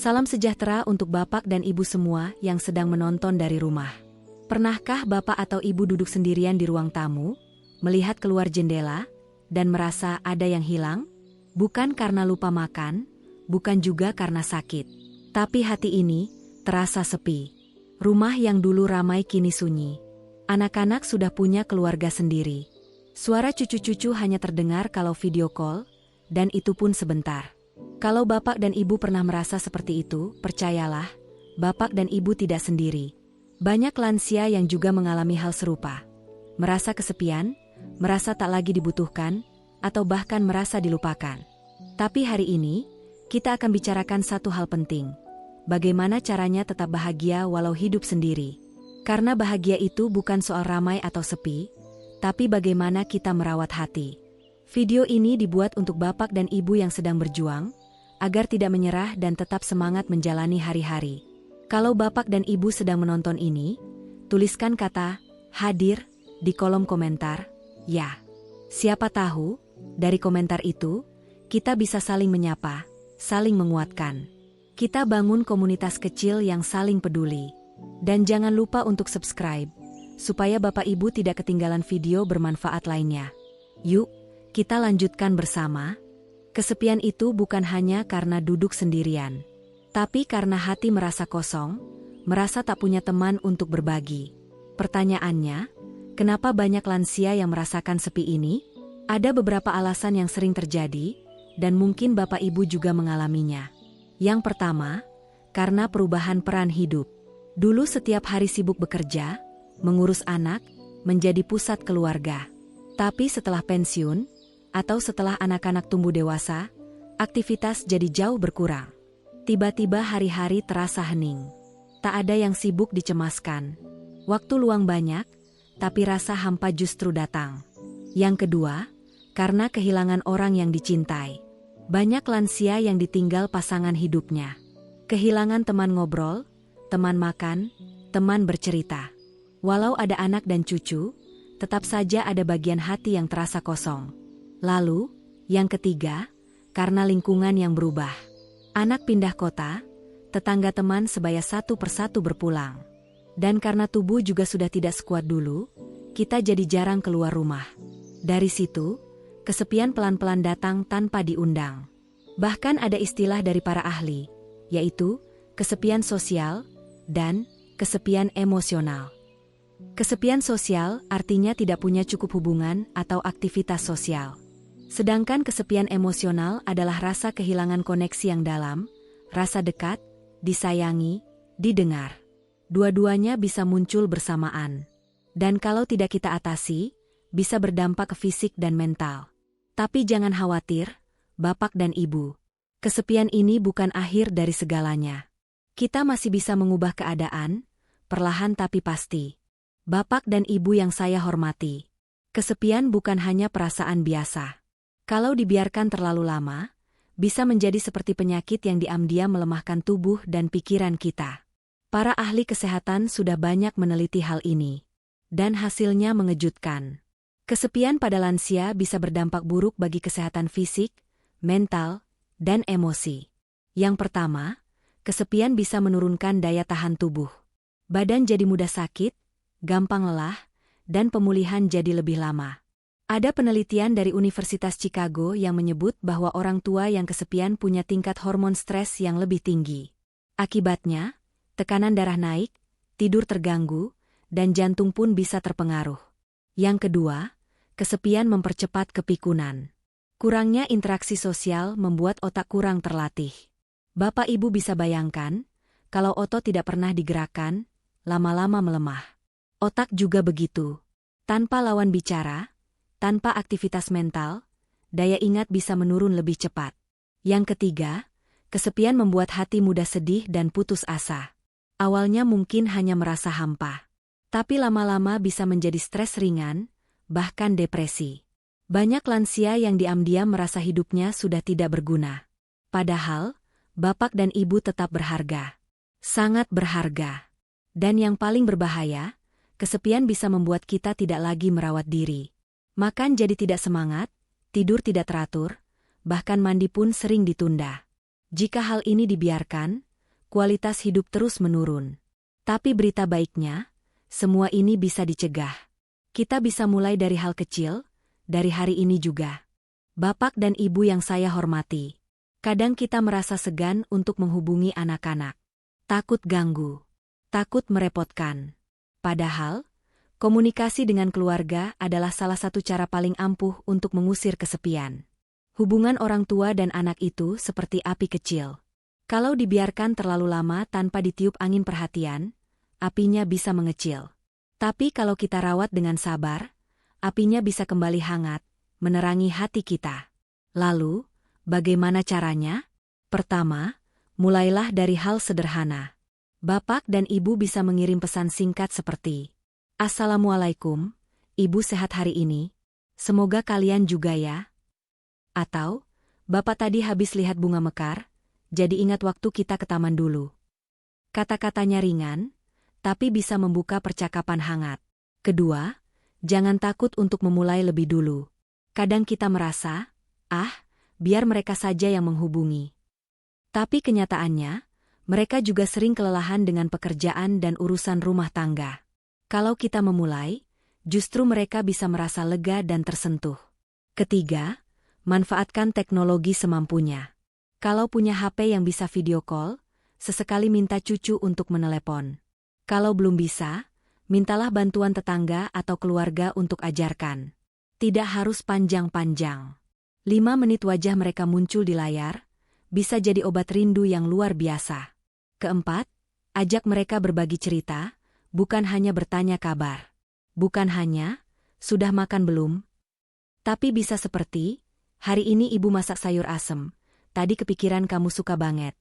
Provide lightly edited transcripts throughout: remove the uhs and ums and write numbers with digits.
Salam sejahtera untuk Bapak dan Ibu semua yang sedang menonton dari rumah. Pernahkah Bapak atau Ibu duduk sendirian di ruang tamu, melihat keluar jendela, dan merasa ada yang hilang? Bukan karena lupa makan, bukan juga karena sakit. Tapi hati ini terasa sepi. Rumah yang dulu ramai kini sunyi. Anak-anak sudah punya keluarga sendiri. Suara cucu-cucu hanya terdengar kalau video call, dan itu pun sebentar. Kalau Bapak dan Ibu pernah merasa seperti itu, percayalah, Bapak dan Ibu tidak sendiri. Banyak lansia yang juga mengalami hal serupa. Merasa kesepian, merasa tak lagi dibutuhkan, atau bahkan merasa dilupakan. Tapi hari ini, kita akan bicarakan satu hal penting. Bagaimana caranya tetap bahagia walau hidup sendiri. Karena bahagia itu bukan soal ramai atau sepi, tapi bagaimana kita merawat hati. Video ini dibuat untuk Bapak dan Ibu yang sedang berjuang, agar tidak menyerah dan tetap semangat menjalani hari-hari. Kalau Bapak dan Ibu sedang menonton ini, tuliskan kata "hadir" di kolom komentar, ya. Siapa tahu, dari komentar itu, kita bisa saling menyapa, saling menguatkan. Kita bangun komunitas kecil yang saling peduli. Dan jangan lupa untuk subscribe, supaya Bapak Ibu tidak ketinggalan video bermanfaat lainnya. Yuk, kita lanjutkan bersama. Kesepian itu bukan hanya karena duduk sendirian, tapi karena hati merasa kosong, merasa tak punya teman untuk berbagi. Pertanyaannya, kenapa banyak lansia yang merasakan sepi ini? Ada beberapa alasan yang sering terjadi, dan mungkin Bapak Ibu juga mengalaminya. Yang pertama, karena perubahan peran hidup. Dulu setiap hari sibuk bekerja, mengurus anak, menjadi pusat keluarga. Tapi setelah pensiun, atau setelah anak-anak tumbuh dewasa, aktivitas jadi jauh berkurang. Tiba-tiba hari-hari terasa hening. Tak ada yang sibuk dicemaskan. Waktu luang banyak, tapi rasa hampa justru datang. Yang kedua, karena kehilangan orang yang dicintai. Banyak lansia yang ditinggal pasangan hidupnya. Kehilangan teman ngobrol, teman makan, teman bercerita. Walau ada anak dan cucu, tetap saja ada bagian hati yang terasa kosong. Lalu, yang ketiga, karena lingkungan yang berubah. Anak pindah kota, tetangga teman sebaya satu persatu berpulang. Dan karena tubuh juga sudah tidak sekuat dulu, kita jadi jarang keluar rumah. Dari situ, kesepian pelan-pelan datang tanpa diundang. Bahkan ada istilah dari para ahli, yaitu kesepian sosial dan kesepian emosional. Kesepian sosial artinya tidak punya cukup hubungan atau aktivitas sosial. Sedangkan kesepian emosional adalah rasa kehilangan koneksi yang dalam, rasa dekat, disayangi, didengar. Dua-duanya bisa muncul bersamaan. Dan kalau tidak kita atasi, bisa berdampak ke fisik dan mental. Tapi jangan khawatir, Bapak dan Ibu. Kesepian ini bukan akhir dari segalanya. Kita masih bisa mengubah keadaan, perlahan tapi pasti. Bapak dan Ibu yang saya hormati, kesepian bukan hanya perasaan biasa. Kalau dibiarkan terlalu lama, bisa menjadi seperti penyakit yang diam-diam melemahkan tubuh dan pikiran kita. Para ahli kesehatan sudah banyak meneliti hal ini. Dan hasilnya mengejutkan. Kesepian pada lansia bisa berdampak buruk bagi kesehatan fisik, mental, dan emosi. Yang pertama, kesepian bisa menurunkan daya tahan tubuh. Badan jadi mudah sakit, gampang lelah, dan pemulihan jadi lebih lama. Ada penelitian dari Universitas Chicago yang menyebut bahwa orang tua yang kesepian punya tingkat hormon stres yang lebih tinggi. Akibatnya, tekanan darah naik, tidur terganggu, dan jantung pun bisa terpengaruh. Yang kedua, kesepian mempercepat kepikunan. Kurangnya interaksi sosial membuat otak kurang terlatih. Bapak Ibu bisa bayangkan, kalau otot tidak pernah digerakkan, lama-lama melemah. Otak juga begitu. Tanpa lawan bicara, tanpa aktivitas mental, daya ingat bisa menurun lebih cepat. Yang ketiga, kesepian membuat hati mudah sedih dan putus asa. Awalnya mungkin hanya merasa hampa, tapi lama-lama bisa menjadi stres ringan, bahkan depresi. Banyak lansia yang diam-diam merasa hidupnya sudah tidak berguna. Padahal, Bapak dan Ibu tetap berharga. Sangat berharga. Dan yang paling berbahaya, kesepian bisa membuat kita tidak lagi merawat diri. Makan jadi tidak semangat, tidur tidak teratur, bahkan mandi pun sering ditunda. Jika hal ini dibiarkan, kualitas hidup terus menurun. Tapi berita baiknya, semua ini bisa dicegah. Kita bisa mulai dari hal kecil, dari hari ini juga. Bapak dan Ibu yang saya hormati, kadang kita merasa segan untuk menghubungi anak-anak. Takut ganggu, takut merepotkan. Padahal, komunikasi dengan keluarga adalah salah satu cara paling ampuh untuk mengusir kesepian. Hubungan orang tua dan anak itu seperti api kecil. Kalau dibiarkan terlalu lama tanpa ditiup angin perhatian, apinya bisa mengecil. Tapi kalau kita rawat dengan sabar, apinya bisa kembali hangat, menerangi hati kita. Lalu, bagaimana caranya? Pertama, mulailah dari hal sederhana. Bapak dan Ibu bisa mengirim pesan singkat seperti, "Assalamualaikum, Ibu sehat hari ini? Semoga kalian juga ya." Atau, "Bapak tadi habis lihat bunga mekar, jadi ingat waktu kita ke taman dulu." Kata-katanya ringan, tapi bisa membuka percakapan hangat. Kedua, jangan takut untuk memulai lebih dulu. Kadang kita merasa, biar mereka saja yang menghubungi. Tapi kenyataannya, mereka juga sering kelelahan dengan pekerjaan dan urusan rumah tangga. Kalau kita memulai, justru mereka bisa merasa lega dan tersentuh. Ketiga, manfaatkan teknologi semampunya. Kalau punya HP yang bisa video call, sesekali minta cucu untuk menelepon. Kalau belum bisa, mintalah bantuan tetangga atau keluarga untuk ajarkan. Tidak harus panjang-panjang. 5 menit wajah mereka muncul di layar, bisa jadi obat rindu yang luar biasa. Keempat, ajak mereka berbagi cerita, bukan hanya bertanya kabar. Bukan hanya, "Sudah makan belum?" Tapi bisa seperti, "Hari ini Ibu masak sayur asem. Tadi kepikiran kamu suka banget."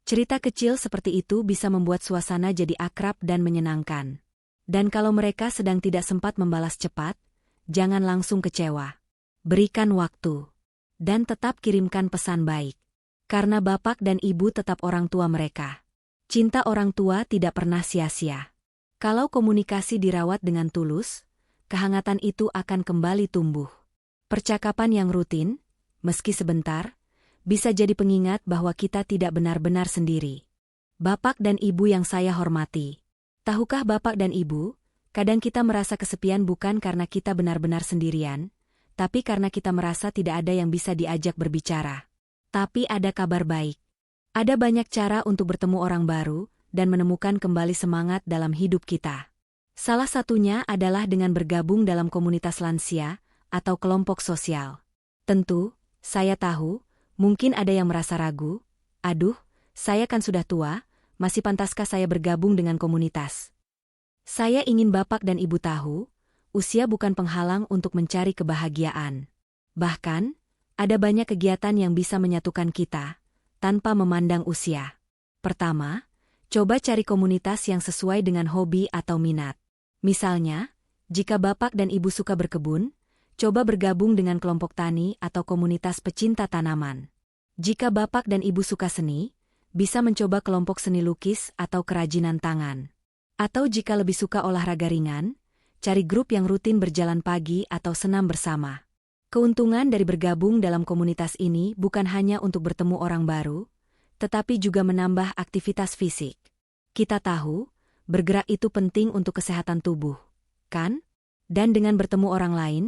Cerita kecil seperti itu bisa membuat suasana jadi akrab dan menyenangkan. Dan kalau mereka sedang tidak sempat membalas cepat, jangan langsung kecewa. Berikan waktu. Dan tetap kirimkan pesan baik. Karena Bapak dan Ibu tetap orang tua mereka. Cinta orang tua tidak pernah sia-sia. Kalau komunikasi dirawat dengan tulus, kehangatan itu akan kembali tumbuh. Percakapan yang rutin, meski sebentar, bisa jadi pengingat bahwa kita tidak benar-benar sendiri. Bapak dan Ibu yang saya hormati. Tahukah Bapak dan Ibu, kadang kita merasa kesepian bukan karena kita benar-benar sendirian, tapi karena kita merasa tidak ada yang bisa diajak berbicara. Tapi ada kabar baik. Ada banyak cara untuk bertemu orang baru dan menemukan kembali semangat dalam hidup kita. Salah satunya adalah dengan bergabung dalam komunitas lansia atau kelompok sosial. Tentu, saya tahu, mungkin ada yang merasa ragu, "Aduh, saya kan sudah tua, masih pantaskah saya bergabung dengan komunitas?" Saya ingin Bapak dan Ibu tahu, usia bukan penghalang untuk mencari kebahagiaan. Bahkan, ada banyak kegiatan yang bisa menyatukan kita, tanpa memandang usia. Pertama, coba cari komunitas yang sesuai dengan hobi atau minat. Misalnya, jika Bapak dan Ibu suka berkebun, coba bergabung dengan kelompok tani atau komunitas pecinta tanaman. Jika Bapak dan Ibu suka seni, bisa mencoba kelompok seni lukis atau kerajinan tangan. Atau jika lebih suka olahraga ringan, cari grup yang rutin berjalan pagi atau senam bersama. Keuntungan dari bergabung dalam komunitas ini bukan hanya untuk bertemu orang baru, tetapi juga menambah aktivitas fisik. Kita tahu, bergerak itu penting untuk kesehatan tubuh, kan? Dan dengan bertemu orang lain,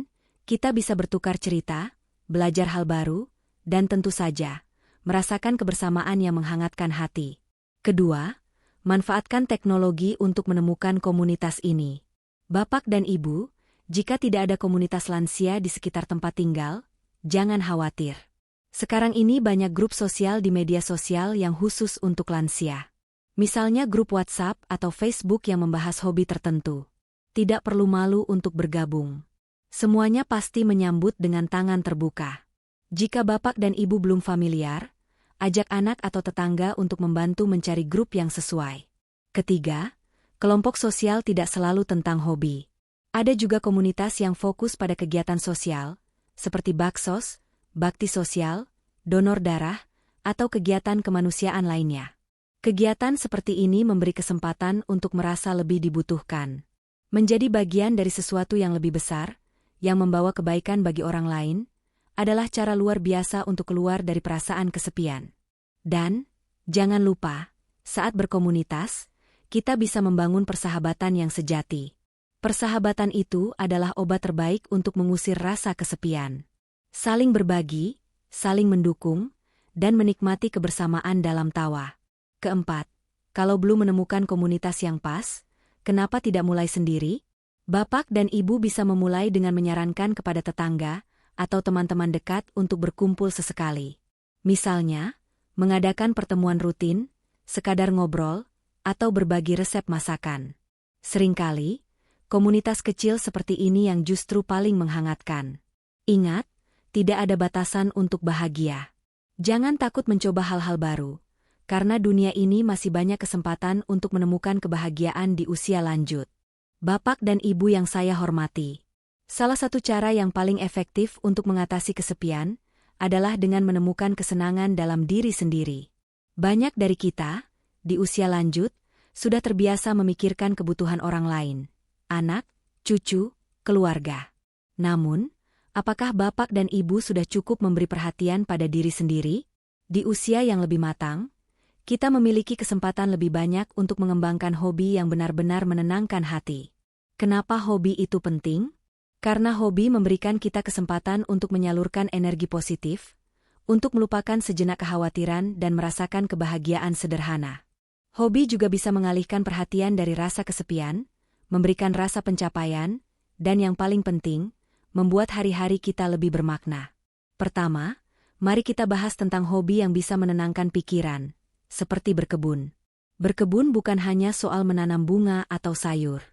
kita bisa bertukar cerita, belajar hal baru, dan tentu saja, merasakan kebersamaan yang menghangatkan hati. Kedua, manfaatkan teknologi untuk menemukan komunitas ini. Bapak dan Ibu, jika tidak ada komunitas lansia di sekitar tempat tinggal, jangan khawatir. Sekarang ini banyak grup sosial di media sosial yang khusus untuk lansia. Misalnya grup WhatsApp atau Facebook yang membahas hobi tertentu. Tidak perlu malu untuk bergabung. Semuanya pasti menyambut dengan tangan terbuka. Jika Bapak dan Ibu belum familiar, ajak anak atau tetangga untuk membantu mencari grup yang sesuai. Ketiga, kelompok sosial tidak selalu tentang hobi. Ada juga komunitas yang fokus pada kegiatan sosial, seperti baksos, bakti sosial, donor darah, atau kegiatan kemanusiaan lainnya. Kegiatan seperti ini memberi kesempatan untuk merasa lebih dibutuhkan. Menjadi bagian dari sesuatu yang lebih besar, yang membawa kebaikan bagi orang lain, adalah cara luar biasa untuk keluar dari perasaan kesepian. Dan, jangan lupa, Saat berkomunitas, kita bisa membangun persahabatan yang sejati. Persahabatan itu adalah obat terbaik untuk mengusir rasa kesepian. Saling berbagi, saling mendukung, dan menikmati kebersamaan dalam tawa. Keempat, kalau belum menemukan komunitas yang pas, kenapa tidak mulai sendiri? Bapak dan ibu bisa memulai dengan menyarankan kepada tetangga atau teman-teman dekat untuk berkumpul sesekali. Misalnya, mengadakan pertemuan rutin, sekadar ngobrol, atau berbagi resep masakan. Seringkali, komunitas kecil seperti ini yang justru paling menghangatkan. Ingat, tidak ada batasan untuk bahagia. Jangan takut mencoba hal-hal baru, karena dunia ini masih banyak kesempatan untuk menemukan kebahagiaan di usia lanjut. Bapak dan ibu yang saya hormati, salah satu cara yang paling efektif untuk mengatasi kesepian adalah dengan menemukan kesenangan dalam diri sendiri. Banyak dari kita, di usia lanjut, sudah terbiasa memikirkan kebutuhan orang lain. Anak, cucu, keluarga. Namun, apakah bapak dan ibu sudah cukup memberi perhatian pada diri sendiri? Di usia yang lebih matang, kita memiliki kesempatan lebih banyak untuk mengembangkan hobi yang benar-benar menenangkan hati. Kenapa hobi itu penting? Karena hobi memberikan kita kesempatan untuk menyalurkan energi positif, untuk melupakan sejenak kekhawatiran dan merasakan kebahagiaan sederhana. Hobi juga bisa mengalihkan perhatian dari rasa kesepian, memberikan rasa pencapaian, dan yang paling penting, membuat hari-hari kita lebih bermakna. Pertama, mari kita bahas tentang hobi yang bisa menenangkan pikiran, seperti berkebun. Berkebun bukan hanya soal menanam bunga atau sayur.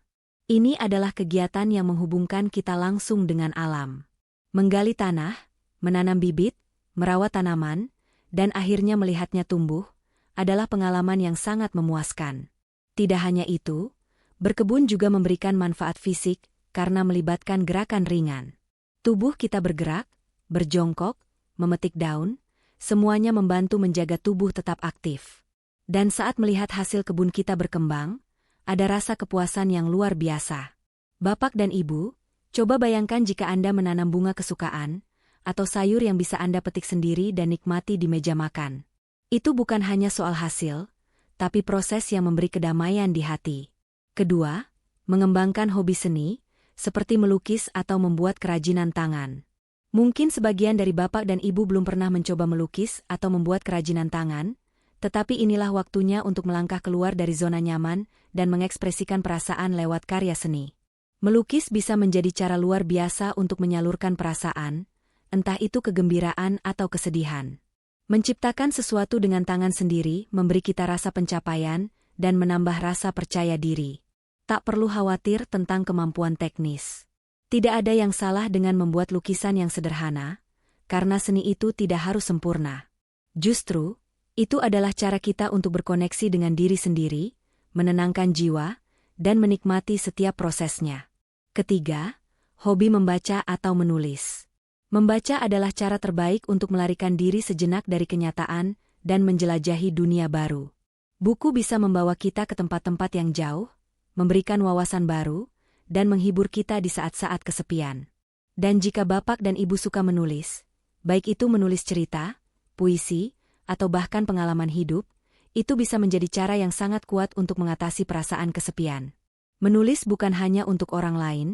Ini adalah kegiatan yang menghubungkan kita langsung dengan alam. Menggali tanah, menanam bibit, merawat tanaman, dan akhirnya melihatnya tumbuh, adalah pengalaman yang sangat memuaskan. Tidak hanya itu, berkebun juga memberikan manfaat fisik karena melibatkan gerakan ringan. Tubuh kita bergerak, berjongkok, memetik daun, semuanya membantu menjaga tubuh tetap aktif. Dan saat melihat hasil kebun kita berkembang, ada rasa kepuasan yang luar biasa. Bapak dan ibu, coba bayangkan jika Anda menanam bunga kesukaan, atau sayur yang bisa Anda petik sendiri dan nikmati di meja makan. Itu bukan hanya soal hasil, tapi proses yang memberi kedamaian di hati. Kedua, mengembangkan hobi seni, seperti melukis atau membuat kerajinan tangan. Mungkin sebagian dari bapak dan ibu belum pernah mencoba melukis atau membuat kerajinan tangan, tetapi inilah waktunya untuk melangkah keluar dari zona nyaman dan mengekspresikan perasaan lewat karya seni. Melukis bisa menjadi cara luar biasa untuk menyalurkan perasaan, entah itu kegembiraan atau kesedihan. Menciptakan sesuatu dengan tangan sendiri memberi kita rasa pencapaian dan menambah rasa percaya diri. Tak perlu khawatir tentang kemampuan teknis. Tidak ada yang salah dengan membuat lukisan yang sederhana, karena seni itu tidak harus sempurna. Justru, itu adalah cara kita untuk berkoneksi dengan diri sendiri, menenangkan jiwa, dan menikmati setiap prosesnya. Ketiga, hobi membaca atau menulis. Membaca adalah cara terbaik untuk melarikan diri sejenak dari kenyataan dan menjelajahi dunia baru. Buku bisa membawa kita ke tempat-tempat yang jauh, memberikan wawasan baru, dan menghibur kita di saat-saat kesepian. Dan jika bapak dan ibu suka menulis, baik itu menulis cerita, puisi, atau bahkan pengalaman hidup, itu bisa menjadi cara yang sangat kuat untuk mengatasi perasaan kesepian. Menulis bukan hanya untuk orang lain,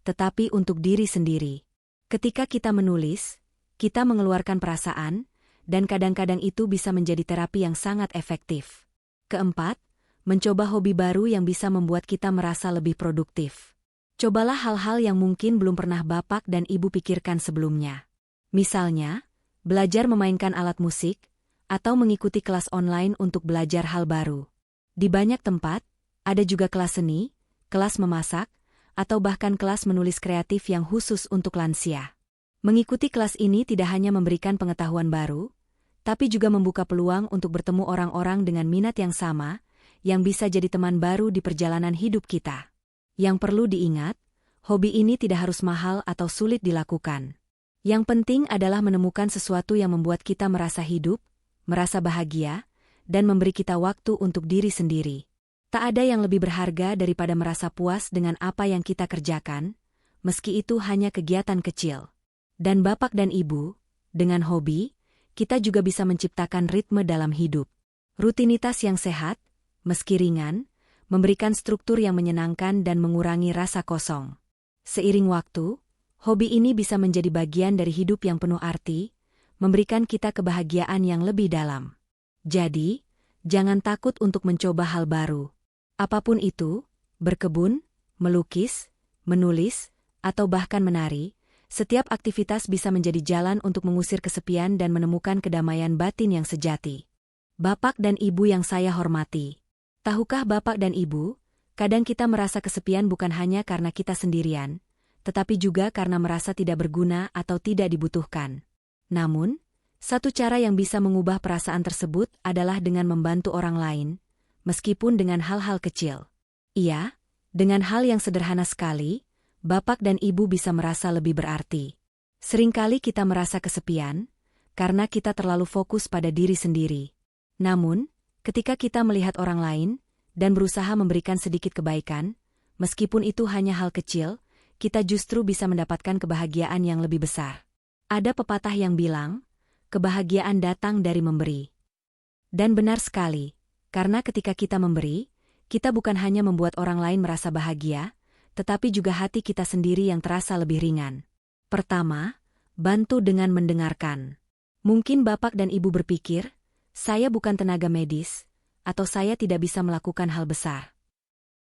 tetapi untuk diri sendiri. Ketika kita menulis, kita mengeluarkan perasaan, dan kadang-kadang itu bisa menjadi terapi yang sangat efektif. Keempat, mencoba hobi baru yang bisa membuat kita merasa lebih produktif. Cobalah hal-hal yang mungkin belum pernah bapak dan ibu pikirkan sebelumnya. Misalnya, belajar memainkan alat musik, atau mengikuti kelas online untuk belajar hal baru. Di banyak tempat, ada juga kelas seni, kelas memasak, atau bahkan kelas menulis kreatif yang khusus untuk lansia. Mengikuti kelas ini tidak hanya memberikan pengetahuan baru, tapi juga membuka peluang untuk bertemu orang-orang dengan minat yang sama, yang bisa jadi teman baru di perjalanan hidup kita. Yang perlu diingat, hobi ini tidak harus mahal atau sulit dilakukan. Yang penting adalah menemukan sesuatu yang membuat kita merasa hidup, merasa bahagia, dan memberi kita waktu untuk diri sendiri. Tak ada yang lebih berharga daripada merasa puas dengan apa yang kita kerjakan, meski itu hanya kegiatan kecil. Dan bapak dan ibu, dengan hobi, kita juga bisa menciptakan ritme dalam hidup. Rutinitas yang sehat, meski ringan, memberikan struktur yang menyenangkan dan mengurangi rasa kosong. Seiring waktu, hobi ini bisa menjadi bagian dari hidup yang penuh arti, memberikan kita kebahagiaan yang lebih dalam. Jadi, jangan takut untuk mencoba hal baru. Apapun itu, berkebun, melukis, menulis, atau bahkan menari, setiap aktivitas bisa menjadi jalan untuk mengusir kesepian dan menemukan kedamaian batin yang sejati. Bapak dan Ibu yang saya hormati. Tahukah Bapak dan Ibu, kadang kita merasa kesepian bukan hanya karena kita sendirian, tetapi juga karena merasa tidak berguna atau tidak dibutuhkan. Namun, satu cara yang bisa mengubah perasaan tersebut adalah dengan membantu orang lain, meskipun dengan hal-hal kecil. Iya, dengan hal yang sederhana sekali, Bapak dan Ibu bisa merasa lebih berarti. Seringkali kita merasa kesepian, karena kita terlalu fokus pada diri sendiri. Namun, ketika kita melihat orang lain, dan berusaha memberikan sedikit kebaikan, meskipun itu hanya hal kecil, kita justru bisa mendapatkan kebahagiaan yang lebih besar. Ada pepatah yang bilang, kebahagiaan datang dari memberi. Dan benar sekali, karena ketika kita memberi, kita bukan hanya membuat orang lain merasa bahagia, tetapi juga hati kita sendiri yang terasa lebih ringan. Pertama, bantu dengan mendengarkan. Mungkin Bapak dan Ibu berpikir, saya bukan tenaga medis, atau saya tidak bisa melakukan hal besar.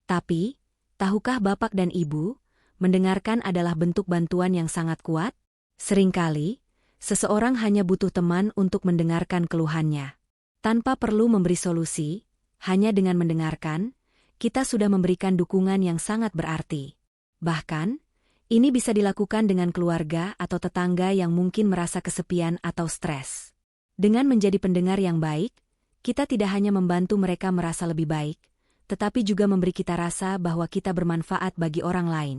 Tapi, tahukah Bapak dan Ibu, mendengarkan adalah bentuk bantuan yang sangat kuat? Seringkali, seseorang hanya butuh teman untuk mendengarkan keluhannya. Tanpa perlu memberi solusi, hanya dengan mendengarkan, kita sudah memberikan dukungan yang sangat berarti. Bahkan, ini bisa dilakukan dengan keluarga atau tetangga yang mungkin merasa kesepian atau stres. Dengan menjadi pendengar yang baik, kita tidak hanya membantu mereka merasa lebih baik, tetapi juga memberi kita rasa bahwa kita bermanfaat bagi orang lain.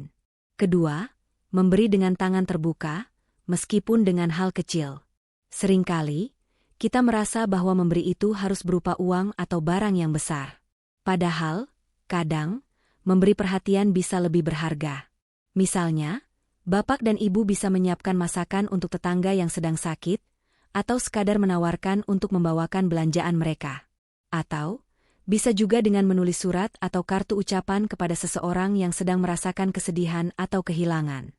Kedua, memberi dengan tangan terbuka, meskipun dengan hal kecil. Seringkali, kita merasa bahwa memberi itu harus berupa uang atau barang yang besar. Padahal, kadang, memberi perhatian bisa lebih berharga. Misalnya, Bapak dan Ibu bisa menyiapkan masakan untuk tetangga yang sedang sakit, atau sekadar menawarkan untuk membawakan belanjaan mereka. Atau, bisa juga dengan menulis surat atau kartu ucapan kepada seseorang yang sedang merasakan kesedihan atau kehilangan.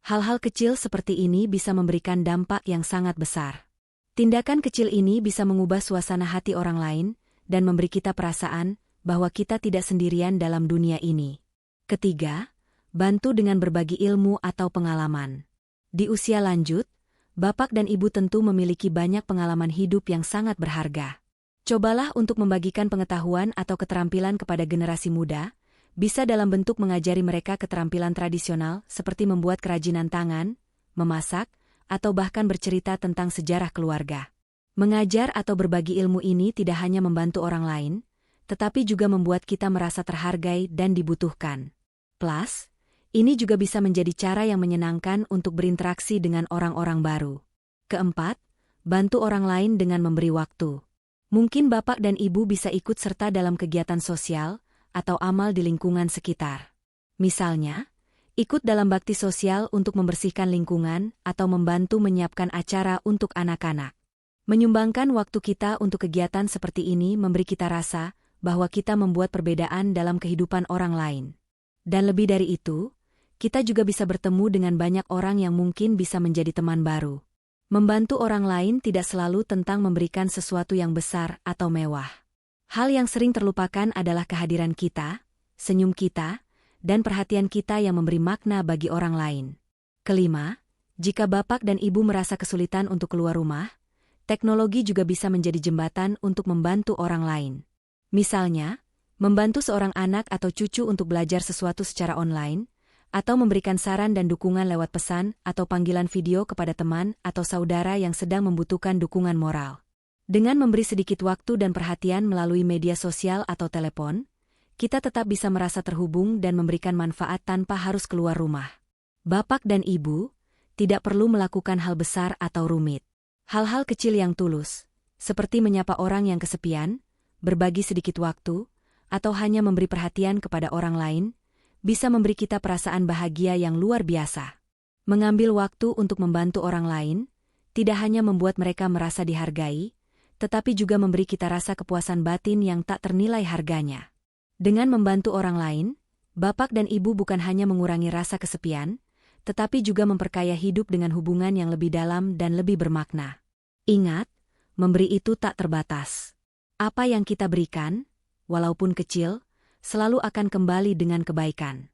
Hal-hal kecil seperti ini bisa memberikan dampak yang sangat besar. Tindakan kecil ini bisa mengubah suasana hati orang lain dan memberi kita perasaan bahwa kita tidak sendirian dalam dunia ini. Ketiga, bantu dengan berbagi ilmu atau pengalaman. Di usia lanjut, Bapak dan Ibu tentu memiliki banyak pengalaman hidup yang sangat berharga. Cobalah untuk membagikan pengetahuan atau keterampilan kepada generasi muda, bisa dalam bentuk mengajari mereka keterampilan tradisional seperti membuat kerajinan tangan, memasak, atau bahkan bercerita tentang sejarah keluarga. Mengajar atau berbagi ilmu ini tidak hanya membantu orang lain, tetapi juga membuat kita merasa terhargai dan dibutuhkan. Plus, ini juga bisa menjadi cara yang menyenangkan untuk berinteraksi dengan orang-orang baru. Keempat, bantu orang lain dengan memberi waktu. Mungkin Bapak dan Ibu bisa ikut serta dalam kegiatan sosial atau amal di lingkungan sekitar. Misalnya, ikut dalam bakti sosial untuk membersihkan lingkungan atau membantu menyiapkan acara untuk anak-anak. Menyumbangkan waktu kita untuk kegiatan seperti ini memberi kita rasa bahwa kita membuat perbedaan dalam kehidupan orang lain. Dan lebih dari itu, kita juga bisa bertemu dengan banyak orang yang mungkin bisa menjadi teman baru. Membantu orang lain tidak selalu tentang memberikan sesuatu yang besar atau mewah. Hal yang sering terlupakan adalah kehadiran kita, senyum kita, dan perhatian kita yang memberi makna bagi orang lain. Kelima, jika Bapak dan Ibu merasa kesulitan untuk keluar rumah, teknologi juga bisa menjadi jembatan untuk membantu orang lain. Misalnya, membantu seorang anak atau cucu untuk belajar sesuatu secara online, atau memberikan saran dan dukungan lewat pesan atau panggilan video kepada teman atau saudara yang sedang membutuhkan dukungan moral. Dengan memberi sedikit waktu dan perhatian melalui media sosial atau telepon, kita tetap bisa merasa terhubung dan memberikan manfaat tanpa harus keluar rumah. Bapak dan Ibu tidak perlu melakukan hal besar atau rumit. Hal-hal kecil yang tulus, seperti menyapa orang yang kesepian, berbagi sedikit waktu, atau hanya memberi perhatian kepada orang lain, bisa memberi kita perasaan bahagia yang luar biasa. Mengambil waktu untuk membantu orang lain, tidak hanya membuat mereka merasa dihargai, tetapi juga memberi kita rasa kepuasan batin yang tak ternilai harganya. Dengan membantu orang lain, Bapak dan Ibu bukan hanya mengurangi rasa kesepian, tetapi juga memperkaya hidup dengan hubungan yang lebih dalam dan lebih bermakna. Ingat, memberi itu tak terbatas. Apa yang kita berikan, walaupun kecil, selalu akan kembali dengan kebaikan.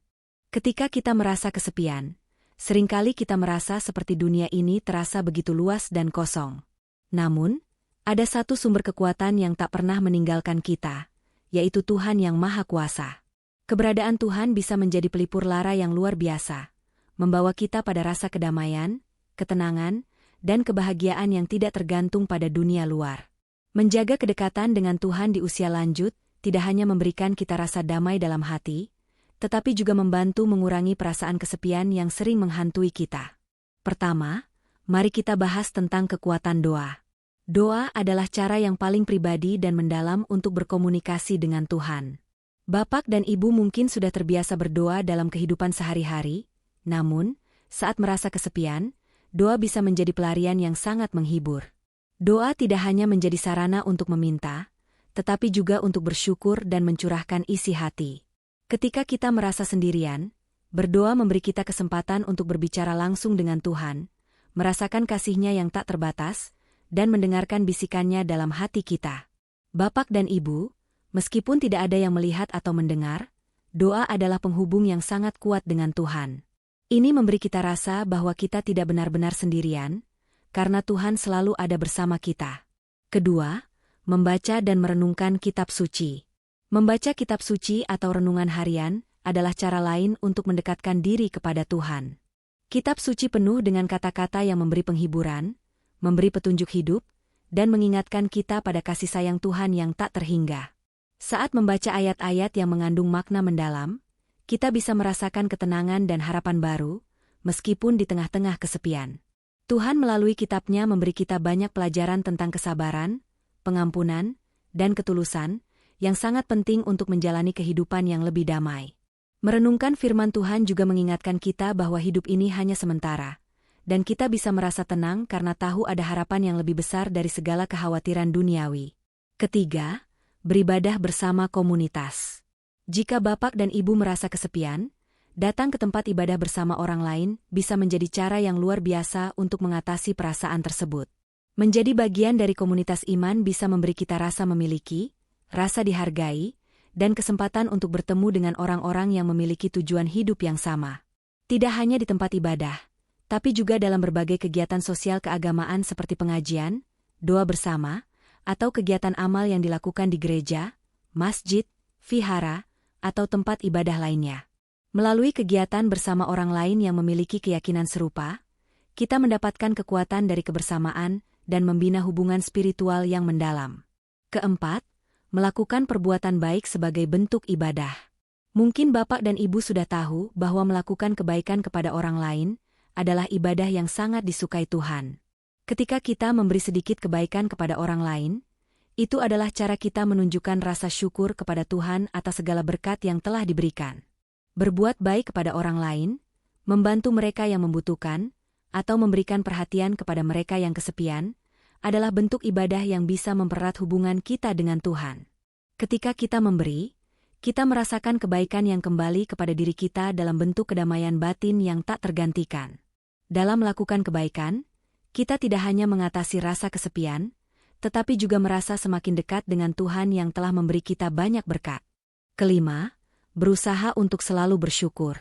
Ketika kita merasa kesepian, seringkali kita merasa seperti dunia ini terasa begitu luas dan kosong. Namun, ada satu sumber kekuatan yang tak pernah meninggalkan kita, yaitu Tuhan yang Maha Kuasa. Keberadaan Tuhan bisa menjadi pelipur lara yang luar biasa, membawa kita pada rasa kedamaian, ketenangan, dan kebahagiaan yang tidak tergantung pada dunia luar. Menjaga kedekatan dengan Tuhan di usia lanjut tidak hanya memberikan kita rasa damai dalam hati, tetapi juga membantu mengurangi perasaan kesepian yang sering menghantui kita. Pertama, mari kita bahas tentang kekuatan doa. Doa adalah cara yang paling pribadi dan mendalam untuk berkomunikasi dengan Tuhan. Bapak dan Ibu mungkin sudah terbiasa berdoa dalam kehidupan sehari-hari, namun, saat merasa kesepian, doa bisa menjadi pelarian yang sangat menghibur. Doa tidak hanya menjadi sarana untuk meminta, tetapi juga untuk bersyukur dan mencurahkan isi hati. Ketika kita merasa sendirian, berdoa memberi kita kesempatan untuk berbicara langsung dengan Tuhan, merasakan kasih-Nya yang tak terbatas, dan mendengarkan bisikannya dalam hati kita. Bapak dan Ibu, meskipun tidak ada yang melihat atau mendengar, doa adalah penghubung yang sangat kuat dengan Tuhan. Ini memberi kita rasa bahwa kita tidak benar-benar sendirian, karena Tuhan selalu ada bersama kita. Kedua, membaca dan merenungkan kitab suci. Membaca kitab suci atau renungan harian adalah cara lain untuk mendekatkan diri kepada Tuhan. Kitab suci penuh dengan kata-kata yang memberi penghiburan, memberi petunjuk hidup, dan mengingatkan kita pada kasih sayang Tuhan yang tak terhingga. Saat membaca ayat-ayat yang mengandung makna mendalam, kita bisa merasakan ketenangan dan harapan baru, meskipun di tengah-tengah kesepian. Tuhan melalui kitab-Nya memberi kita banyak pelajaran tentang kesabaran, pengampunan, dan ketulusan, yang sangat penting untuk menjalani kehidupan yang lebih damai. Merenungkan firman Tuhan juga mengingatkan kita bahwa hidup ini hanya sementara, dan kita bisa merasa tenang karena tahu ada harapan yang lebih besar dari segala kekhawatiran duniawi. Ketiga, beribadah bersama komunitas. Jika Bapak dan Ibu merasa kesepian, datang ke tempat ibadah bersama orang lain bisa menjadi cara yang luar biasa untuk mengatasi perasaan tersebut. Menjadi bagian dari komunitas iman bisa memberi kita rasa memiliki, rasa dihargai, dan kesempatan untuk bertemu dengan orang-orang yang memiliki tujuan hidup yang sama. Tidak hanya di tempat ibadah, tapi juga dalam berbagai kegiatan sosial keagamaan seperti pengajian, doa bersama, atau kegiatan amal yang dilakukan di gereja, masjid, vihara, atau tempat ibadah lainnya. Melalui kegiatan bersama orang lain yang memiliki keyakinan serupa, kita mendapatkan kekuatan dari kebersamaan dan membina hubungan spiritual yang mendalam. Keempat, melakukan perbuatan baik sebagai bentuk ibadah. Mungkin Bapak dan Ibu sudah tahu bahwa melakukan kebaikan kepada orang lain adalah ibadah yang sangat disukai Tuhan. Ketika kita memberi sedikit kebaikan kepada orang lain, itu adalah cara kita menunjukkan rasa syukur kepada Tuhan atas segala berkat yang telah diberikan. Berbuat baik kepada orang lain, membantu mereka yang membutuhkan, atau memberikan perhatian kepada mereka yang kesepian, adalah bentuk ibadah yang bisa mempererat hubungan kita dengan Tuhan. Ketika kita memberi, kita merasakan kebaikan yang kembali kepada diri kita dalam bentuk kedamaian batin yang tak tergantikan. Dalam melakukan kebaikan, kita tidak hanya mengatasi rasa kesepian, tetapi juga merasa semakin dekat dengan Tuhan yang telah memberi kita banyak berkat. Kelima, berusaha untuk selalu bersyukur.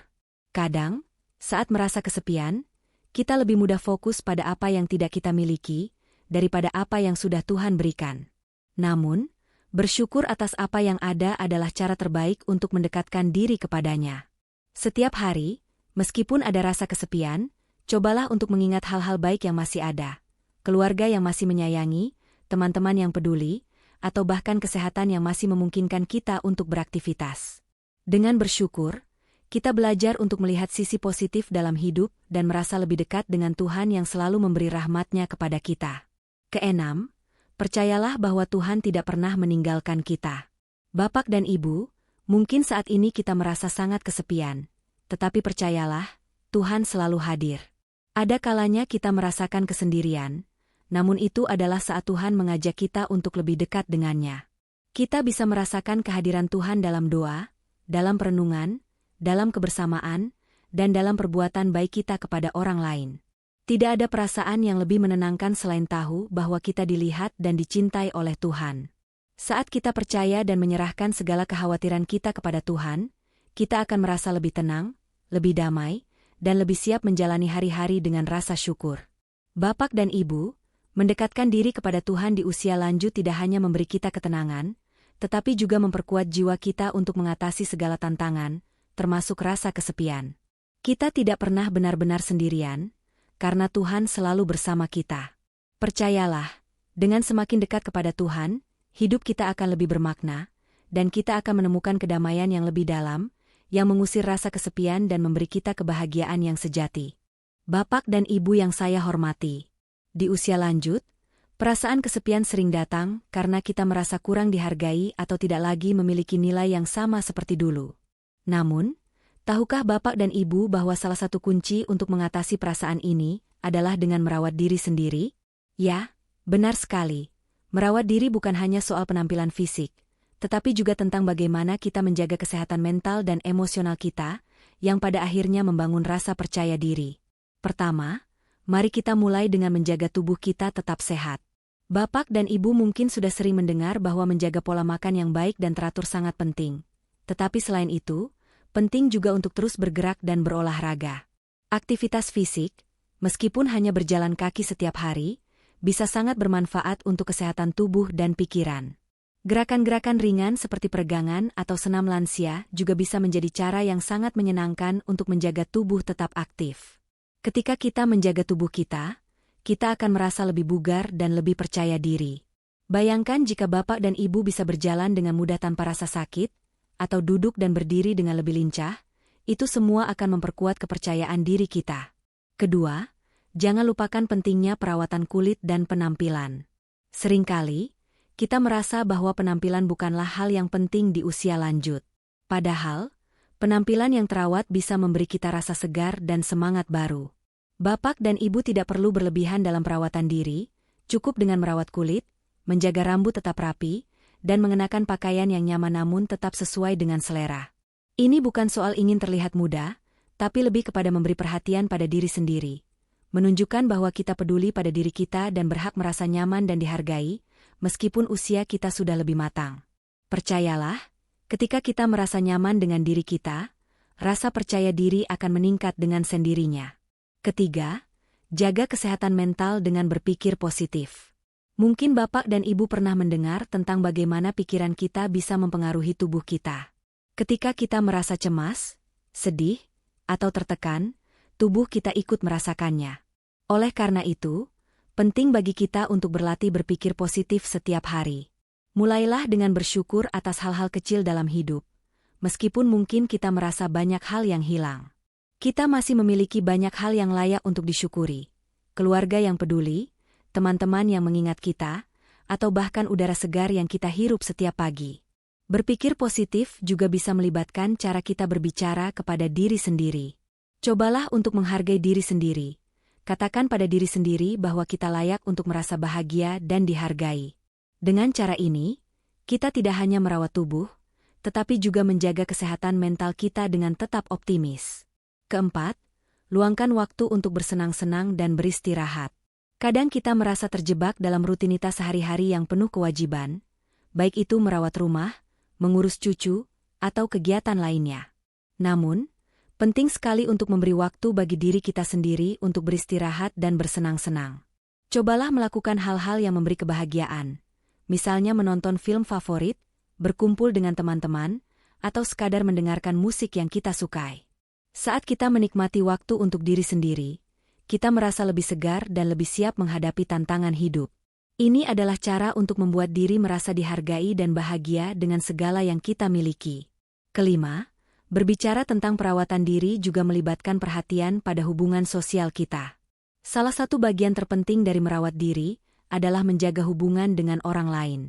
Kadang, saat merasa kesepian, kita lebih mudah fokus pada apa yang tidak kita miliki, daripada apa yang sudah Tuhan berikan. Namun, bersyukur atas apa yang ada adalah cara terbaik untuk mendekatkan diri kepadanya. Setiap hari, meskipun ada rasa kesepian, cobalah untuk mengingat hal-hal baik yang masih ada, keluarga yang masih menyayangi, teman-teman yang peduli, atau bahkan kesehatan yang masih memungkinkan kita untuk beraktivitas. Dengan bersyukur, kita belajar untuk melihat sisi positif dalam hidup dan merasa lebih dekat dengan Tuhan yang selalu memberi rahmat-Nya kepada kita. Keenam, percayalah bahwa Tuhan tidak pernah meninggalkan kita. Bapak dan Ibu, mungkin saat ini kita merasa sangat kesepian, tetapi percayalah, Tuhan selalu hadir. Ada kalanya kita merasakan kesendirian, namun itu adalah saat Tuhan mengajak kita untuk lebih dekat dengannya. Kita bisa merasakan kehadiran Tuhan dalam doa, dalam perenungan, dalam kebersamaan, dan dalam perbuatan baik kita kepada orang lain. Tidak ada perasaan yang lebih menenangkan selain tahu bahwa kita dilihat dan dicintai oleh Tuhan. Saat kita percaya dan menyerahkan segala kekhawatiran kita kepada Tuhan, kita akan merasa lebih tenang, lebih damai, dan lebih siap menjalani hari-hari dengan rasa syukur. Bapak dan Ibu, mendekatkan diri kepada Tuhan di usia lanjut tidak hanya memberi kita ketenangan, tetapi juga memperkuat jiwa kita untuk mengatasi segala tantangan, termasuk rasa kesepian. Kita tidak pernah benar-benar sendirian, karena Tuhan selalu bersama kita. Percayalah, dengan semakin dekat kepada Tuhan, hidup kita akan lebih bermakna, dan kita akan menemukan kedamaian yang lebih dalam, yang mengusir rasa kesepian dan memberi kita kebahagiaan yang sejati. Bapak dan Ibu yang saya hormati, di usia lanjut, perasaan kesepian sering datang karena kita merasa kurang dihargai atau tidak lagi memiliki nilai yang sama seperti dulu. Namun, tahukah Bapak dan Ibu bahwa salah satu kunci untuk mengatasi perasaan ini adalah dengan merawat diri sendiri? Ya, benar sekali. Merawat diri bukan hanya soal penampilan fisik, tetapi juga tentang bagaimana kita menjaga kesehatan mental dan emosional kita, yang pada akhirnya membangun rasa percaya diri. Pertama, mari kita mulai dengan menjaga tubuh kita tetap sehat. Bapak dan Ibu mungkin sudah sering mendengar bahwa menjaga pola makan yang baik dan teratur sangat penting. Tetapi selain itu, penting juga untuk terus bergerak dan berolahraga. Aktivitas fisik, meskipun hanya berjalan kaki setiap hari, bisa sangat bermanfaat untuk kesehatan tubuh dan pikiran. Gerakan-gerakan ringan seperti peregangan atau senam lansia juga bisa menjadi cara yang sangat menyenangkan untuk menjaga tubuh tetap aktif. Ketika kita menjaga tubuh kita akan merasa lebih bugar dan lebih percaya diri. Bayangkan jika Bapak dan Ibu bisa berjalan dengan mudah tanpa rasa sakit, atau duduk dan berdiri dengan lebih lincah, itu semua akan memperkuat kepercayaan diri kita. Kedua, jangan lupakan pentingnya perawatan kulit dan penampilan. Seringkali, kita merasa bahwa penampilan bukanlah hal yang penting di usia lanjut. Padahal, penampilan yang terawat bisa memberi kita rasa segar dan semangat baru. Bapak dan Ibu tidak perlu berlebihan dalam perawatan diri, cukup dengan merawat kulit, menjaga rambut tetap rapi, dan mengenakan pakaian yang nyaman namun tetap sesuai dengan selera. Ini bukan soal ingin terlihat muda, tapi lebih kepada memberi perhatian pada diri sendiri. Menunjukkan bahwa kita peduli pada diri kita dan berhak merasa nyaman dan dihargai, meskipun usia kita sudah lebih matang. Percayalah, ketika kita merasa nyaman dengan diri kita, rasa percaya diri akan meningkat dengan sendirinya. Ketiga, jaga kesehatan mental dengan berpikir positif. Mungkin Bapak dan Ibu pernah mendengar tentang bagaimana pikiran kita bisa mempengaruhi tubuh kita. Ketika kita merasa cemas, sedih, atau tertekan, tubuh kita ikut merasakannya. Oleh karena itu, penting bagi kita untuk berlatih berpikir positif setiap hari. Mulailah dengan bersyukur atas hal-hal kecil dalam hidup. Meskipun mungkin kita merasa banyak hal yang hilang, kita masih memiliki banyak hal yang layak untuk disyukuri. Keluarga yang peduli, teman-teman yang mengingat kita, atau bahkan udara segar yang kita hirup setiap pagi. Berpikir positif juga bisa melibatkan cara kita berbicara kepada diri sendiri. Cobalah untuk menghargai diri sendiri. Katakan pada diri sendiri bahwa kita layak untuk merasa bahagia dan dihargai. Dengan cara ini, kita tidak hanya merawat tubuh, tetapi juga menjaga kesehatan mental kita dengan tetap optimis. Keempat, luangkan waktu untuk bersenang-senang dan beristirahat. Kadang kita merasa terjebak dalam rutinitas sehari-hari yang penuh kewajiban, baik itu merawat rumah, mengurus cucu, atau kegiatan lainnya. Namun, penting sekali untuk memberi waktu bagi diri kita sendiri untuk beristirahat dan bersenang-senang. Cobalah melakukan hal-hal yang memberi kebahagiaan, misalnya menonton film favorit, berkumpul dengan teman-teman, atau sekadar mendengarkan musik yang kita sukai. Saat kita menikmati waktu untuk diri sendiri, kita merasa lebih segar dan lebih siap menghadapi tantangan hidup. Ini adalah cara untuk membuat diri merasa dihargai dan bahagia dengan segala yang kita miliki. Kelima, berbicara tentang perawatan diri juga melibatkan perhatian pada hubungan sosial kita. Salah satu bagian terpenting dari merawat diri adalah menjaga hubungan dengan orang lain.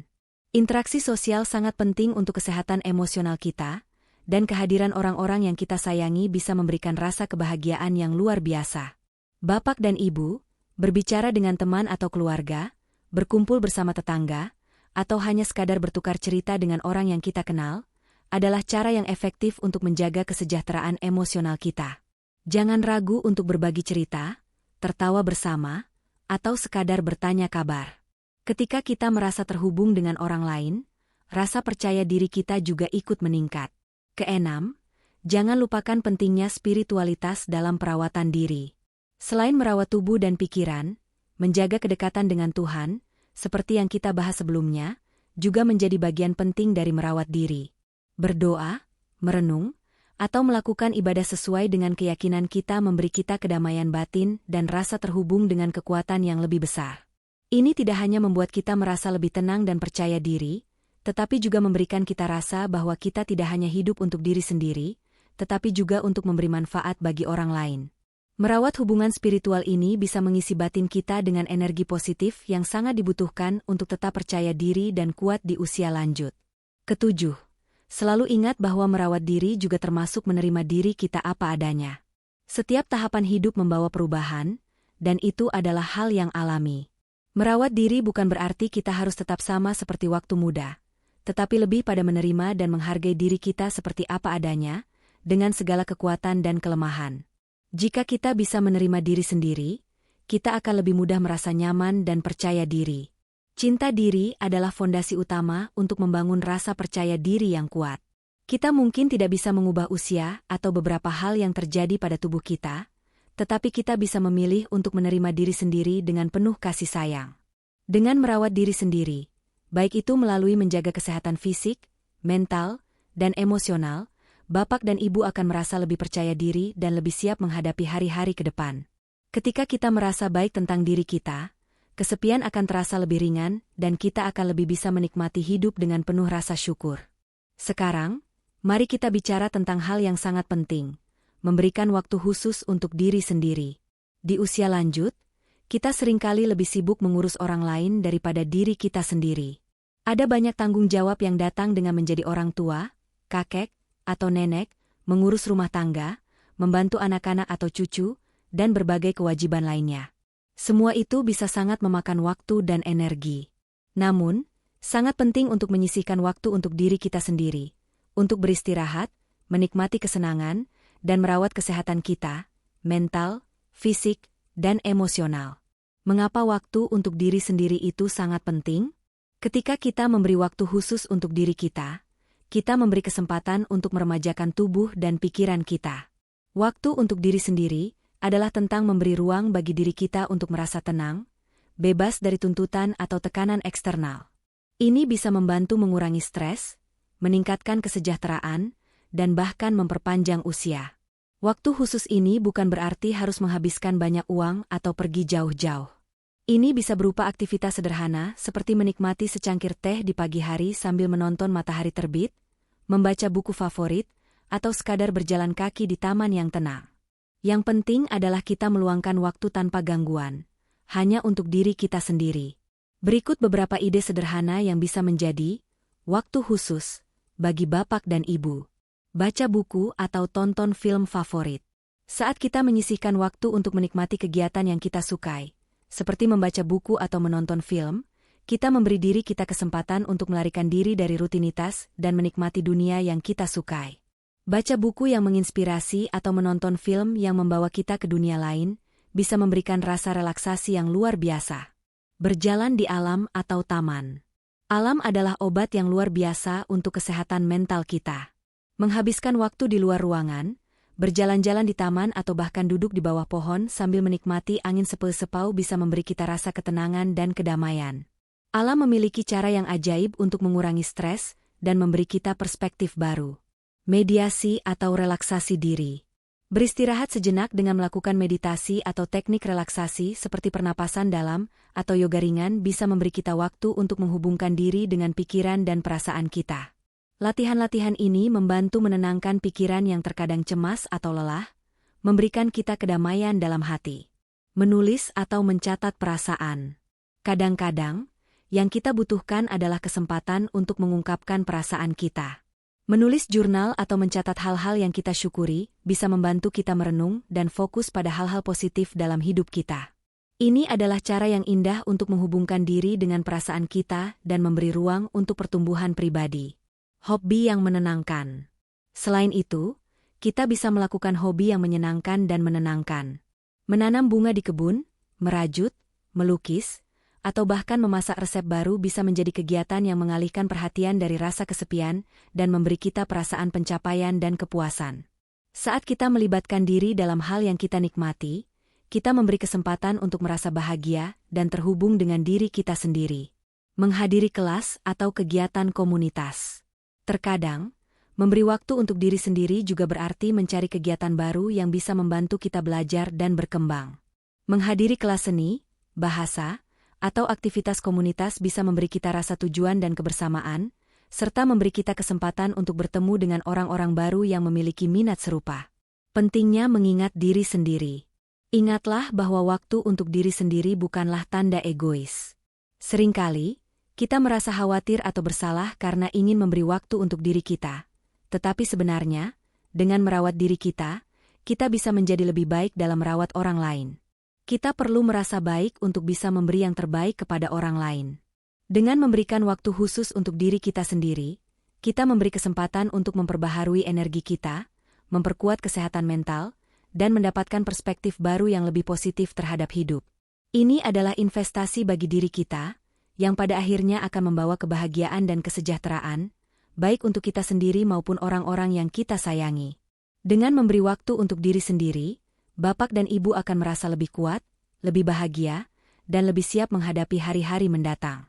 Interaksi sosial sangat penting untuk kesehatan emosional kita, dan kehadiran orang-orang yang kita sayangi bisa memberikan rasa kebahagiaan yang luar biasa. Bapak dan Ibu, Berbicara dengan teman atau keluarga, berkumpul bersama tetangga, atau hanya sekadar bertukar cerita dengan orang yang kita kenal, adalah cara yang efektif untuk menjaga kesejahteraan emosional kita. Jangan ragu untuk berbagi cerita, tertawa bersama, atau sekadar bertanya kabar. Ketika kita merasa terhubung dengan orang lain, rasa percaya diri kita juga ikut meningkat. Keenam, jangan lupakan pentingnya spiritualitas dalam perawatan diri. Selain merawat tubuh dan pikiran, menjaga kedekatan dengan Tuhan, seperti yang kita bahas sebelumnya, juga menjadi bagian penting dari merawat diri. Berdoa, merenung, atau melakukan ibadah sesuai dengan keyakinan kita memberi kita kedamaian batin dan rasa terhubung dengan kekuatan yang lebih besar. Ini tidak hanya membuat kita merasa lebih tenang dan percaya diri, tetapi juga memberikan kita rasa bahwa kita tidak hanya hidup untuk diri sendiri, tetapi juga untuk memberi manfaat bagi orang lain. Merawat hubungan spiritual ini bisa mengisi batin kita dengan energi positif yang sangat dibutuhkan untuk tetap percaya diri dan kuat di usia lanjut. Ketujuh, selalu ingat bahwa merawat diri juga termasuk menerima diri kita apa adanya. Setiap tahapan hidup membawa perubahan, dan itu adalah hal yang alami. Merawat diri bukan berarti kita harus tetap sama seperti waktu muda, tetapi lebih pada menerima dan menghargai diri kita seperti apa adanya, dengan segala kekuatan dan kelemahan. Jika kita bisa menerima diri sendiri, kita akan lebih mudah merasa nyaman dan percaya diri. Cinta diri adalah fondasi utama untuk membangun rasa percaya diri yang kuat. Kita mungkin tidak bisa mengubah usia atau beberapa hal yang terjadi pada tubuh kita, tetapi kita bisa memilih untuk menerima diri sendiri dengan penuh kasih sayang. Dengan merawat diri sendiri, baik itu melalui menjaga kesehatan fisik, mental, dan emosional, bapak dan ibu akan merasa lebih percaya diri dan lebih siap menghadapi hari-hari ke depan. Ketika kita merasa baik tentang diri kita, kesepian akan terasa lebih ringan dan kita akan lebih bisa menikmati hidup dengan penuh rasa syukur. Sekarang, mari kita bicara tentang hal yang sangat penting, memberikan waktu khusus untuk diri sendiri. Di usia lanjut, kita seringkali lebih sibuk mengurus orang lain daripada diri kita sendiri. Ada banyak tanggung jawab yang datang dengan menjadi orang tua, kakek, atau nenek, mengurus rumah tangga, membantu anak-anak atau cucu, dan berbagai kewajiban lainnya. Semua itu bisa sangat memakan waktu dan energi. Namun, sangat penting untuk menyisihkan waktu untuk diri kita sendiri, untuk beristirahat, menikmati kesenangan, dan merawat kesehatan kita, mental, fisik, dan emosional. Mengapa waktu untuk diri sendiri itu sangat penting? Ketika kita memberi waktu khusus untuk diri kita memberi kesempatan untuk meremajakan tubuh dan pikiran kita. Waktu untuk diri sendiri adalah tentang memberi ruang bagi diri kita untuk merasa tenang, bebas dari tuntutan atau tekanan eksternal. Ini bisa membantu mengurangi stres, meningkatkan kesejahteraan, dan bahkan memperpanjang usia. Waktu khusus ini bukan berarti harus menghabiskan banyak uang atau pergi jauh-jauh. Ini bisa berupa aktivitas sederhana seperti menikmati secangkir teh di pagi hari sambil menonton matahari terbit, membaca buku favorit, atau sekadar berjalan kaki di taman yang tenang. Yang penting adalah kita meluangkan waktu tanpa gangguan, hanya untuk diri kita sendiri. Berikut beberapa ide sederhana yang bisa menjadi waktu khusus bagi bapak dan ibu. Baca buku atau tonton film favorit. Saat kita menyisihkan waktu untuk menikmati kegiatan yang kita sukai, seperti membaca buku atau menonton film, kita memberi diri kita kesempatan untuk melarikan diri dari rutinitas dan menikmati dunia yang kita sukai. Baca buku yang menginspirasi atau menonton film yang membawa kita ke dunia lain bisa memberikan rasa relaksasi yang luar biasa. Berjalan di alam atau taman. Alam adalah obat yang luar biasa untuk kesehatan mental kita. Menghabiskan waktu di luar ruangan, berjalan-jalan di taman atau bahkan duduk di bawah pohon sambil menikmati angin sepau-sepau bisa memberi kita rasa ketenangan dan kedamaian. Alam memiliki cara yang ajaib untuk mengurangi stres dan memberi kita perspektif baru. Mediasi atau relaksasi diri. Beristirahat sejenak dengan melakukan meditasi atau teknik relaksasi seperti pernapasan dalam atau yoga ringan bisa memberi kita waktu untuk menghubungkan diri dengan pikiran dan perasaan kita. Latihan-latihan ini membantu menenangkan pikiran yang terkadang cemas atau lelah, memberikan kita kedamaian dalam hati. Menulis atau mencatat perasaan. Kadang-kadang, yang kita butuhkan adalah kesempatan untuk mengungkapkan perasaan kita. Menulis jurnal atau mencatat hal-hal yang kita syukuri bisa membantu kita merenung dan fokus pada hal-hal positif dalam hidup kita. Ini adalah cara yang indah untuk menghubungkan diri dengan perasaan kita dan memberi ruang untuk pertumbuhan pribadi. Hobi yang menenangkan. Selain itu, kita bisa melakukan hobi yang menyenangkan dan menenangkan. Menanam bunga di kebun, merajut, melukis, atau bahkan memasak resep baru bisa menjadi kegiatan yang mengalihkan perhatian dari rasa kesepian dan memberi kita perasaan pencapaian dan kepuasan. Saat kita melibatkan diri dalam hal yang kita nikmati, kita memberi kesempatan untuk merasa bahagia dan terhubung dengan diri kita sendiri. Menghadiri kelas atau kegiatan komunitas. Terkadang, memberi waktu untuk diri sendiri juga berarti mencari kegiatan baru yang bisa membantu kita belajar dan berkembang. Menghadiri kelas seni, bahasa, atau aktivitas komunitas bisa memberi kita rasa tujuan dan kebersamaan, serta memberi kita kesempatan untuk bertemu dengan orang-orang baru yang memiliki minat serupa. Pentingnya mengingat diri sendiri. Ingatlah bahwa waktu untuk diri sendiri bukanlah tanda egois. Seringkali, kita merasa khawatir atau bersalah karena ingin memberi waktu untuk diri kita. Tetapi sebenarnya, dengan merawat diri kita bisa menjadi lebih baik dalam merawat orang lain. Kita perlu merasa baik untuk bisa memberi yang terbaik kepada orang lain. Dengan memberikan waktu khusus untuk diri kita sendiri, kita memberi kesempatan untuk memperbaharui energi kita, memperkuat kesehatan mental, dan mendapatkan perspektif baru yang lebih positif terhadap hidup. Ini adalah investasi bagi diri kita, yang pada akhirnya akan membawa kebahagiaan dan kesejahteraan, baik untuk kita sendiri maupun orang-orang yang kita sayangi. Dengan memberi waktu untuk diri sendiri, Bapak dan Ibu akan merasa lebih kuat, lebih bahagia, dan lebih siap menghadapi hari-hari mendatang.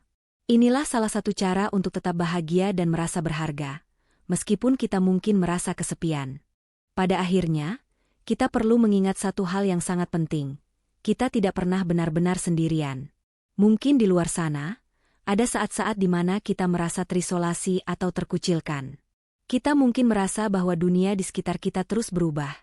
Inilah salah satu cara untuk tetap bahagia dan merasa berharga, meskipun kita mungkin merasa kesepian. Pada akhirnya, kita perlu mengingat satu hal yang sangat penting. Kita tidak pernah benar-benar sendirian. Mungkin di luar sana, ada saat-saat di mana kita merasa terisolasi atau terkucilkan. Kita mungkin merasa bahwa dunia di sekitar kita terus berubah,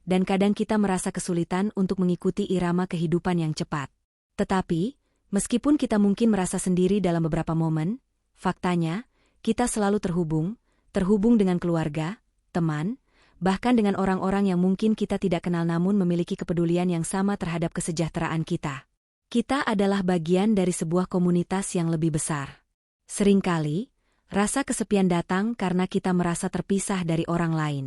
dan kadang kita merasa kesulitan untuk mengikuti irama kehidupan yang cepat. Tetapi, meskipun kita mungkin merasa sendiri dalam beberapa momen, faktanya, kita selalu terhubung dengan keluarga, teman, bahkan dengan orang-orang yang mungkin kita tidak kenal namun memiliki kepedulian yang sama terhadap kesejahteraan kita. Kita adalah bagian dari sebuah komunitas yang lebih besar. Seringkali, rasa kesepian datang karena kita merasa terpisah dari orang lain.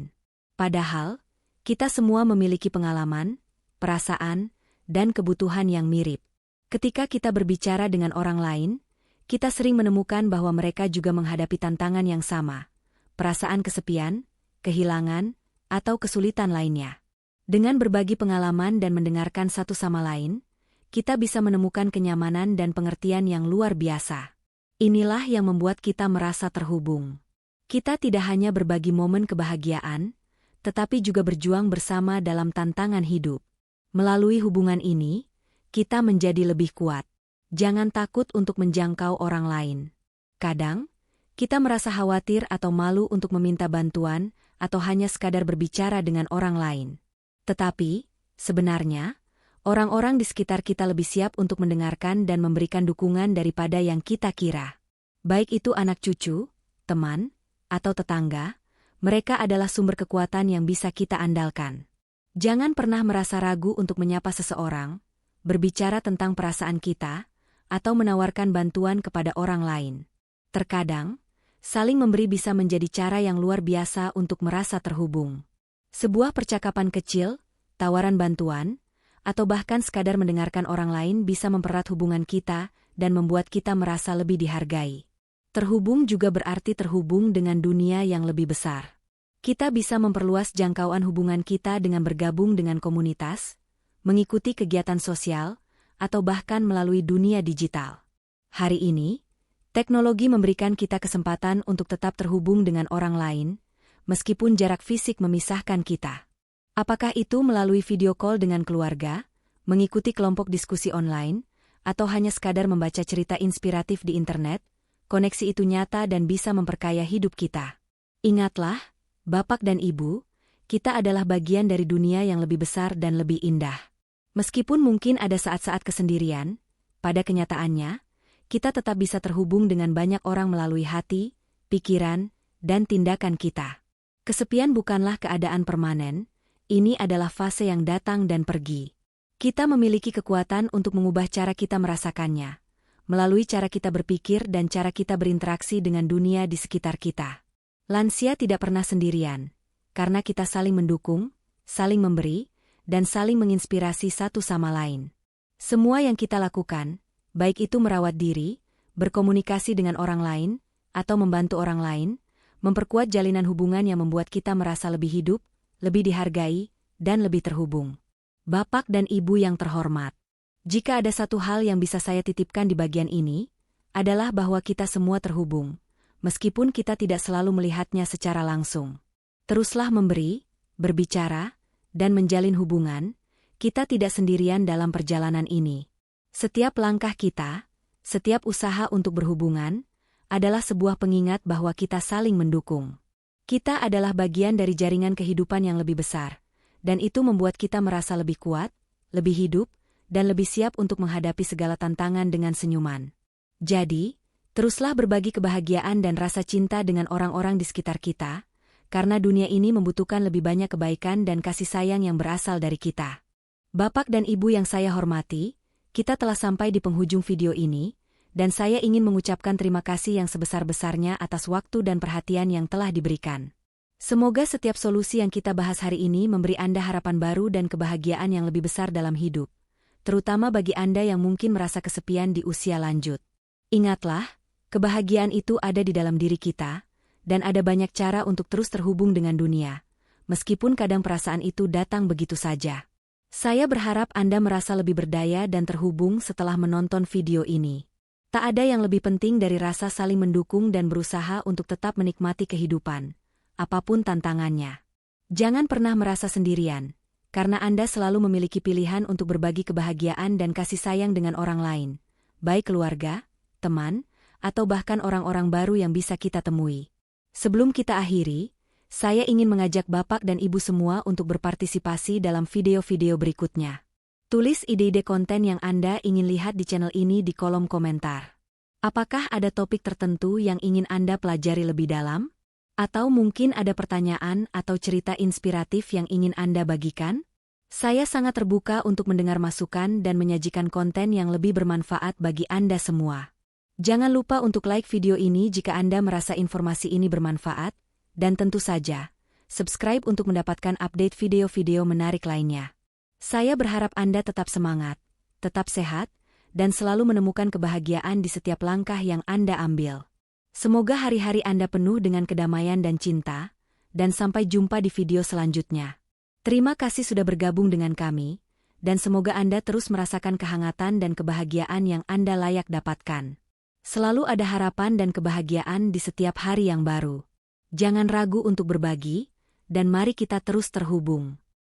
Padahal, kita semua memiliki pengalaman, perasaan, dan kebutuhan yang mirip. Ketika kita berbicara dengan orang lain, kita sering menemukan bahwa mereka juga menghadapi tantangan yang sama, perasaan kesepian, kehilangan, atau kesulitan lainnya. Dengan berbagi pengalaman dan mendengarkan satu sama lain, kita bisa menemukan kenyamanan dan pengertian yang luar biasa. Inilah yang membuat kita merasa terhubung. Kita tidak hanya berbagi momen kebahagiaan, tetapi juga berjuang bersama dalam tantangan hidup. Melalui hubungan ini, kita menjadi lebih kuat. Jangan takut untuk menjangkau orang lain. Kadang, kita merasa khawatir atau malu untuk meminta bantuan, atau hanya sekadar berbicara dengan orang lain. Tetapi, sebenarnya, orang-orang di sekitar kita lebih siap untuk mendengarkan dan memberikan dukungan daripada yang kita kira. Baik itu anak cucu, teman, atau tetangga, mereka adalah sumber kekuatan yang bisa kita andalkan. Jangan pernah merasa ragu untuk menyapa seseorang, berbicara tentang perasaan kita, atau menawarkan bantuan kepada orang lain. Terkadang, saling memberi bisa menjadi cara yang luar biasa untuk merasa terhubung. Sebuah percakapan kecil, tawaran bantuan, atau bahkan sekadar mendengarkan orang lain bisa mempererat hubungan kita dan membuat kita merasa lebih dihargai. Terhubung juga berarti terhubung dengan dunia yang lebih besar. Kita bisa memperluas jangkauan hubungan kita dengan bergabung dengan komunitas, mengikuti kegiatan sosial, atau bahkan melalui dunia digital. Hari ini, teknologi memberikan kita kesempatan untuk tetap terhubung dengan orang lain, meskipun jarak fisik memisahkan kita. Apakah itu melalui video call dengan keluarga, mengikuti kelompok diskusi online, atau hanya sekadar membaca cerita inspiratif di internet, koneksi itu nyata dan bisa memperkaya hidup kita. Ingatlah, Bapak dan Ibu, kita adalah bagian dari dunia yang lebih besar dan lebih indah. Meskipun mungkin ada saat-saat kesendirian, pada kenyataannya, kita tetap bisa terhubung dengan banyak orang melalui hati, pikiran, dan tindakan kita. Kesepian bukanlah keadaan permanen, ini adalah fase yang datang dan pergi. Kita memiliki kekuatan untuk mengubah cara kita merasakannya, melalui cara kita berpikir dan cara kita berinteraksi dengan dunia di sekitar kita. Lansia tidak pernah sendirian, karena kita saling mendukung, saling memberi, dan saling menginspirasi satu sama lain. Semua yang kita lakukan, baik itu merawat diri, berkomunikasi dengan orang lain, atau membantu orang lain, memperkuat jalinan hubungan yang membuat kita merasa lebih hidup, lebih dihargai, dan lebih terhubung. Bapak dan Ibu yang terhormat, jika ada satu hal yang bisa saya titipkan di bagian ini, adalah bahwa kita semua terhubung, meskipun kita tidak selalu melihatnya secara langsung. Teruslah memberi, berbicara, dan menjalin hubungan. Kita tidak sendirian dalam perjalanan ini. Setiap langkah kita, setiap usaha untuk berhubungan, adalah sebuah pengingat bahwa kita saling mendukung. Kita adalah bagian dari jaringan kehidupan yang lebih besar, dan itu membuat kita merasa lebih kuat, lebih hidup, dan lebih siap untuk menghadapi segala tantangan dengan senyuman. Jadi, teruslah berbagi kebahagiaan dan rasa cinta dengan orang-orang di sekitar kita, karena dunia ini membutuhkan lebih banyak kebaikan dan kasih sayang yang berasal dari kita. Bapak dan Ibu yang saya hormati, kita telah sampai di penghujung video ini, dan saya ingin mengucapkan terima kasih yang sebesar-besarnya atas waktu dan perhatian yang telah diberikan. Semoga setiap solusi yang kita bahas hari ini memberi Anda harapan baru dan kebahagiaan yang lebih besar dalam hidup, terutama bagi Anda yang mungkin merasa kesepian di usia lanjut. Ingatlah, kebahagiaan itu ada di dalam diri kita, dan ada banyak cara untuk terus terhubung dengan dunia, meskipun kadang perasaan itu datang begitu saja. Saya berharap Anda merasa lebih berdaya dan terhubung setelah menonton video ini. Tak ada yang lebih penting dari rasa saling mendukung dan berusaha untuk tetap menikmati kehidupan, apapun tantangannya. Jangan pernah merasa sendirian, karena Anda selalu memiliki pilihan untuk berbagi kebahagiaan dan kasih sayang dengan orang lain, baik keluarga, teman, atau bahkan orang-orang baru yang bisa kita temui. Sebelum kita akhiri, saya ingin mengajak Bapak dan Ibu semua untuk berpartisipasi dalam video-video berikutnya. Tulis ide-ide konten yang Anda ingin lihat di channel ini di kolom komentar. Apakah ada topik tertentu yang ingin Anda pelajari lebih dalam? Atau mungkin ada pertanyaan atau cerita inspiratif yang ingin Anda bagikan? Saya sangat terbuka untuk mendengar masukan dan menyajikan konten yang lebih bermanfaat bagi Anda semua. Jangan lupa untuk like video ini jika Anda merasa informasi ini bermanfaat, dan tentu saja, subscribe untuk mendapatkan update video-video menarik lainnya. Saya berharap Anda tetap semangat, tetap sehat, dan selalu menemukan kebahagiaan di setiap langkah yang Anda ambil. Semoga hari-hari Anda penuh dengan kedamaian dan cinta, dan sampai jumpa di video selanjutnya. Terima kasih sudah bergabung dengan kami, dan semoga Anda terus merasakan kehangatan dan kebahagiaan yang Anda layak dapatkan. Selalu ada harapan dan kebahagiaan di setiap hari yang baru. Jangan ragu untuk berbagi, dan mari kita terus terhubung.